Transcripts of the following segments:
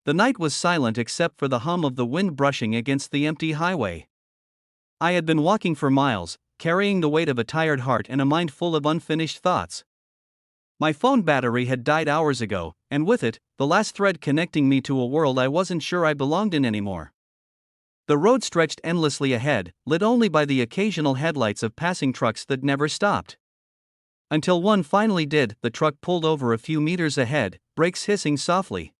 The night was silent except for the hum of the wind brushing against the empty highway. I had been walking for miles, carrying the weight of a tired heart and a mind full of unfinished thoughts. My phone battery had died hours ago, and with it, the last thread connecting me to a world I wasn't sure I belonged in anymore. The road stretched endlessly ahead, lit only by the occasional headlights of passing trucks that never stopped. Until one finally did, the truck pulled over a few meters ahead, brakes hissing softly.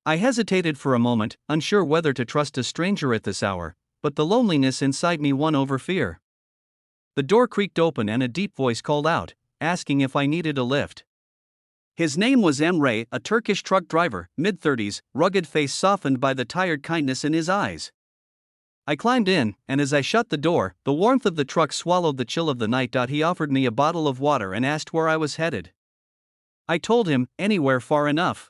I hesitated for a moment, unsure whether to trust a stranger at this hour, but the loneliness inside me won over fear. The door creaked open and a deep voice called out, asking if I needed a lift. His name was Emre, a Turkish truck driver, mid-30s, rugged face softened by the tired kindness in his eyes. I climbed in, and as I shut the door, the warmth of the truck swallowed the chill of the night. He offered me a bottle of water and asked where I was headed. I told him, anywhere far enough.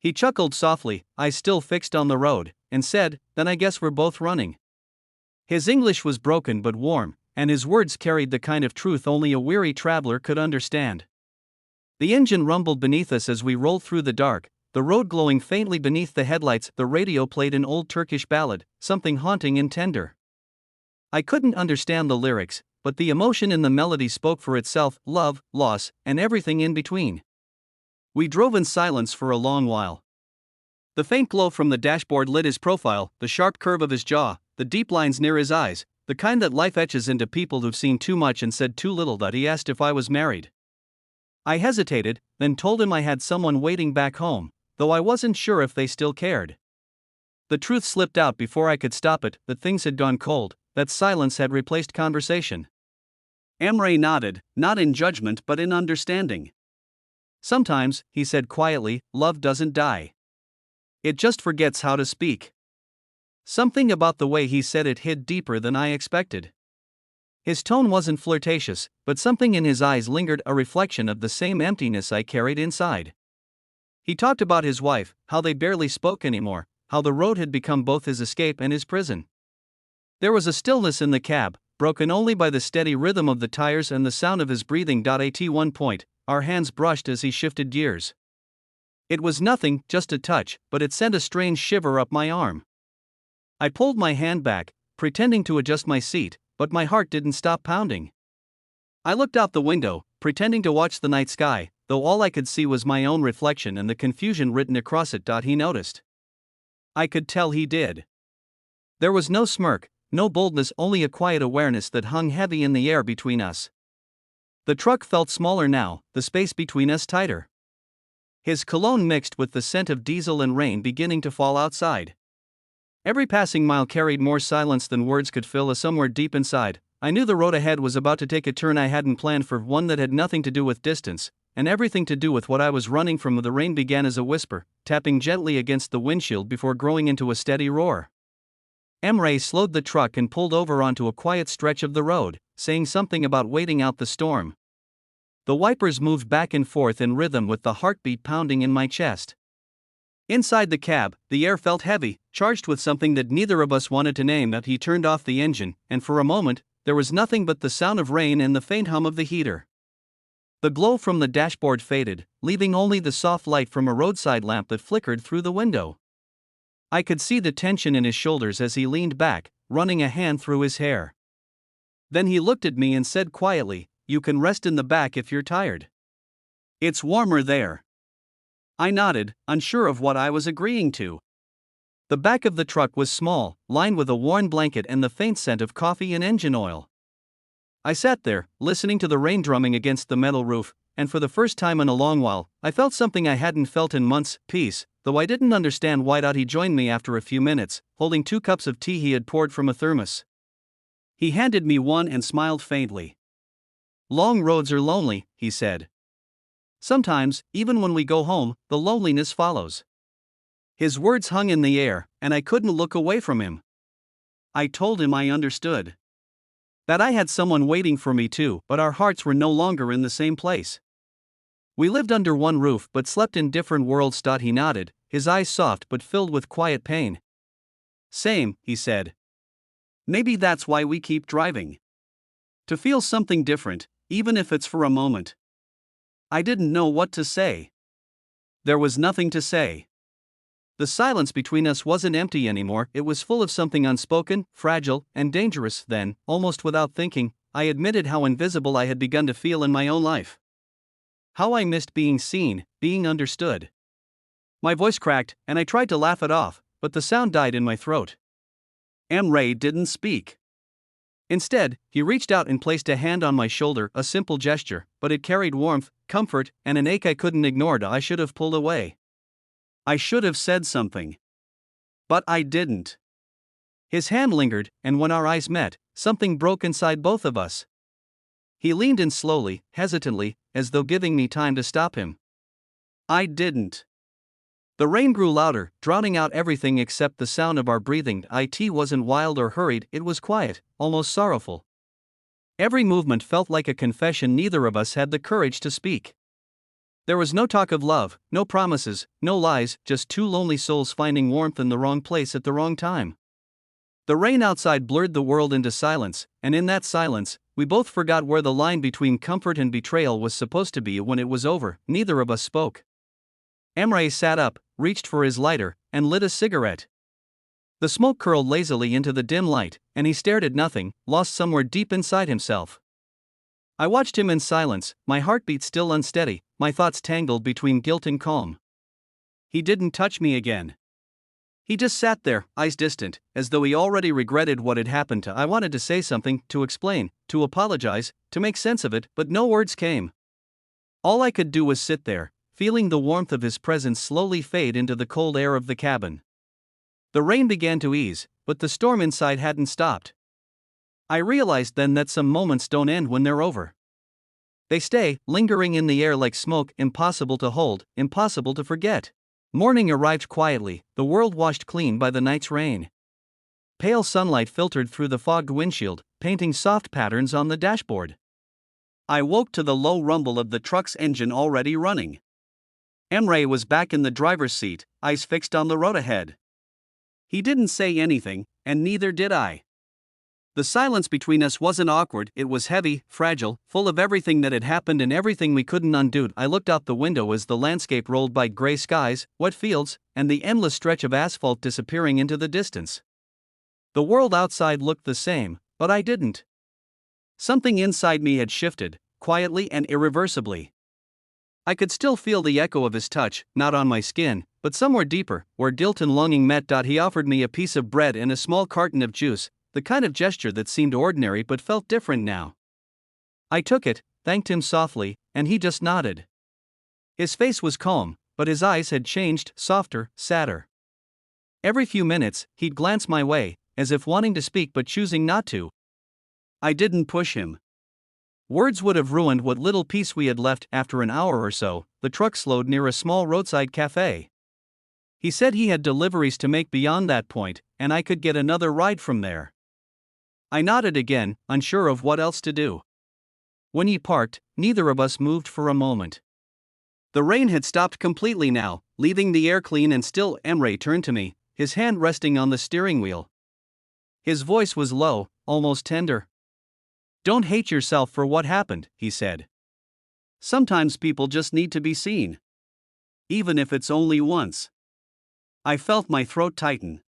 He chuckled softly, eyes still fixed on the road, and said, then I guess we're both running. His English was broken but warm, and his words carried the kind of truth only a weary traveler could understand. The engine rumbled beneath us as we rolled through the dark, the road glowing faintly beneath the headlights. The radio played an old Turkish ballad, something haunting and tender. I couldn't understand the lyrics, but the emotion in the melody spoke for itself: love, loss, and everything in between. We drove in silence for a long while. The faint glow from the dashboard lit his profile, the sharp curve of his jaw, the deep lines near his eyes, the kind that life etches into people who've seen too much and said too little. He asked if I was married. I hesitated, then told him I had someone waiting back home, though I wasn't sure if they still cared. The truth slipped out before I could stop it, that things had gone cold, that silence had replaced conversation. Emre nodded, not in judgment but in understanding. Sometimes, he said quietly, love doesn't die. It just forgets how to speak. Something about the way he said it hid deeper than I expected. His tone wasn't flirtatious, but something in his eyes lingered, a reflection of the same emptiness I carried inside. He talked about his wife, how they barely spoke anymore, how the road had become both his escape and his prison. There was a stillness in the cab, broken only by the steady rhythm of the tires and the sound of his breathing. At one point, our hands brushed as he shifted gears. It was nothing, just a touch, but it sent a strange shiver up my arm. I pulled my hand back, pretending to adjust my seat, but my heart didn't stop pounding. I looked out the window, pretending to watch the night sky, though all I could see was my own reflection and the confusion written across it. He noticed. I could tell he did. There was no smirk, no boldness, only a quiet awareness that hung heavy in the air between us. The truck felt smaller now, the space between us tighter. His cologne mixed with the scent of diesel and rain beginning to fall outside. Every passing mile carried more silence than words could fill. Somewhere deep inside, I knew the road ahead was about to take a turn I hadn't planned for, one that had nothing to do with distance, and everything to do with what I was running from. The rain began as a whisper, tapping gently against the windshield before growing into a steady roar. Emre slowed the truck and pulled over onto a quiet stretch of the road, saying something about waiting out the storm. The wipers moved back and forth in rhythm with the heartbeat pounding in my chest. Inside the cab, the air felt heavy, charged with something that neither of us wanted to name. He turned off the engine, and for a moment, there was nothing but the sound of rain and the faint hum of the heater. The glow from the dashboard faded, leaving only the soft light from a roadside lamp that flickered through the window. I could see the tension in his shoulders as he leaned back, running a hand through his hair. Then he looked at me and said quietly, "You can rest in the back if you're tired. It's warmer there." I nodded, unsure of what I was agreeing to. The back of the truck was small, lined with a worn blanket and the faint scent of coffee and engine oil. I sat there, listening to the rain drumming against the metal roof, and for the first time in a long while, I felt something I hadn't felt in months: peace, though I didn't understand why. He joined me after a few minutes, holding 2 cups of tea he had poured from a thermos. He handed me one and smiled faintly. "Long roads are lonely," he said. "Sometimes, even when we go home, the loneliness follows." His words hung in the air, and I couldn't look away from him. I told him I understood. That I had someone waiting for me too, but our hearts were no longer in the same place. We lived under one roof but slept in different worlds. He nodded, his eyes soft but filled with quiet pain. "Same," he said. "Maybe that's why we keep driving. To feel something different, even if it's for a moment." I didn't know what to say. There was nothing to say. The silence between us wasn't empty anymore, it was full of something unspoken, fragile, and dangerous. Then, almost without thinking, I admitted how invisible I had begun to feel in my own life. How I missed being seen, being understood. My voice cracked, and I tried to laugh it off, but the sound died in my throat. Emre didn't speak. Instead, he reached out and placed a hand on my shoulder, a simple gesture, but it carried warmth, comfort, and an ache I couldn't ignore. I should have pulled away. I should have said something. But I didn't. His hand lingered, and when our eyes met, something broke inside both of us. He leaned in slowly, hesitantly, as though giving me time to stop him. I didn't. The rain grew louder, drowning out everything except the sound of our breathing. It wasn't wild or hurried, it was quiet, almost sorrowful. Every movement felt like a confession neither of us had the courage to speak. There was no talk of love, no promises, no lies, just two lonely souls finding warmth in the wrong place at the wrong time. The rain outside blurred the world into silence, and in that silence, we both forgot where the line between comfort and betrayal was supposed to be. When it was over, neither of us spoke. Emre sat up, reached for his lighter, and lit a cigarette. The smoke curled lazily into the dim light, and he stared at nothing, lost somewhere deep inside himself. I watched him in silence, my heartbeat still unsteady, my thoughts tangled between guilt and calm. He didn't touch me again. He just sat there, eyes distant, as though he already regretted what had happened. I wanted to say something, to explain, to apologize, to make sense of it, but no words came. All I could do was sit there, feeling the warmth of his presence slowly fade into the cold air of the cabin. The rain began to ease, but the storm inside hadn't stopped. I realized then that some moments don't end when they're over. They stay, lingering in the air like smoke, impossible to hold, impossible to forget. Morning arrived quietly, the world washed clean by the night's rain. Pale sunlight filtered through the fogged windshield, painting soft patterns on the dashboard. I woke to the low rumble of the truck's engine already running. Emre was back in the driver's seat, eyes fixed on the road ahead. He didn't say anything, and neither did I. The silence between us wasn't awkward, it was heavy, fragile, full of everything that had happened and everything we couldn't undo. I looked out the window as the landscape rolled by gray skies, wet fields, and the endless stretch of asphalt disappearing into the distance. The world outside looked the same, but I didn't. Something inside me had shifted, quietly and irreversibly. I could still feel the echo of his touch, not on my skin, but somewhere deeper, where guilt and longing met. He offered me a piece of bread and a small carton of juice, the kind of gesture that seemed ordinary but felt different now. I took it, thanked him softly, and he just nodded. His face was calm, but his eyes had changed, softer, sadder. Every few minutes, he'd glance my way, as if wanting to speak but choosing not to. I didn't push him. Words would have ruined what little peace we had left. After an hour or so, the truck slowed near a small roadside cafe. He said he had deliveries to make beyond that point, and I could get another ride from there. I nodded again, unsure of what else to do. When he parked, neither of us moved for a moment. The rain had stopped completely now, leaving the air clean and still. Emre turned to me, his hand resting on the steering wheel. His voice was low, almost tender. "Don't hate yourself for what happened," he said. "Sometimes people just need to be seen. Even if it's only once." I felt my throat tighten.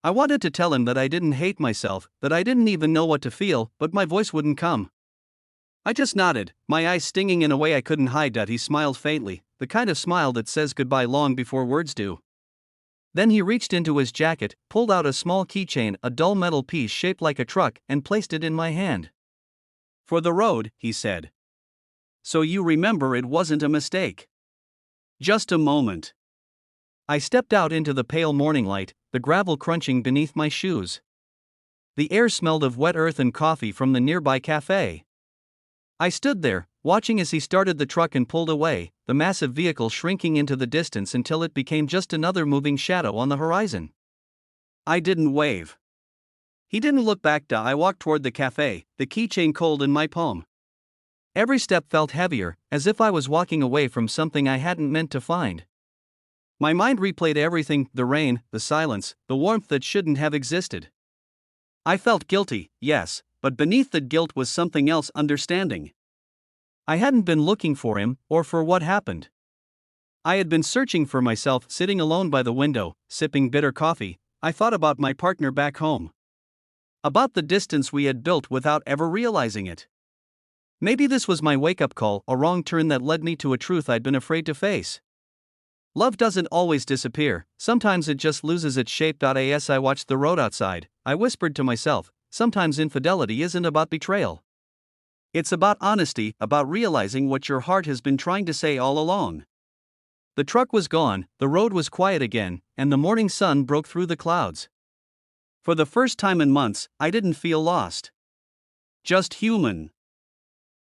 I wanted to tell him that I didn't hate myself, that I didn't even know what to feel, but my voice wouldn't come. I just nodded, my eyes stinging in a way I couldn't hide. He smiled faintly, the kind of smile that says goodbye long before words do. Then he reached into his jacket, pulled out a small keychain, a dull metal piece shaped like a truck, and placed it in my hand. "For the road," he said. "So you remember it wasn't a mistake." Just a moment. I stepped out into the pale morning light, the gravel crunching beneath my shoes. The air smelled of wet earth and coffee from the nearby cafe. I stood there, watching as he started the truck and pulled away, the massive vehicle shrinking into the distance until it became just another moving shadow on the horizon. I didn't wave. He didn't look back. I walked toward the cafe, the keychain cold in my palm. Every step felt heavier, as if I was walking away from something I hadn't meant to find. My mind replayed everything, the rain, the silence, the warmth that shouldn't have existed. I felt guilty, yes, but beneath the guilt was something else, understanding. I hadn't been looking for him, or for what happened. I had been searching for myself sitting alone by the window, sipping bitter coffee. I thought about my partner back home. About the distance we had built without ever realizing it. Maybe this was my wake-up call, a wrong turn that led me to a truth I'd been afraid to face. Love doesn't always disappear, sometimes it just loses its shape. As I watched the road outside, I whispered to myself, sometimes infidelity isn't about betrayal. It's about honesty, about realizing what your heart has been trying to say all along. The truck was gone, the road was quiet again, and the morning sun broke through the clouds. For the first time in months, I didn't feel lost. Just human.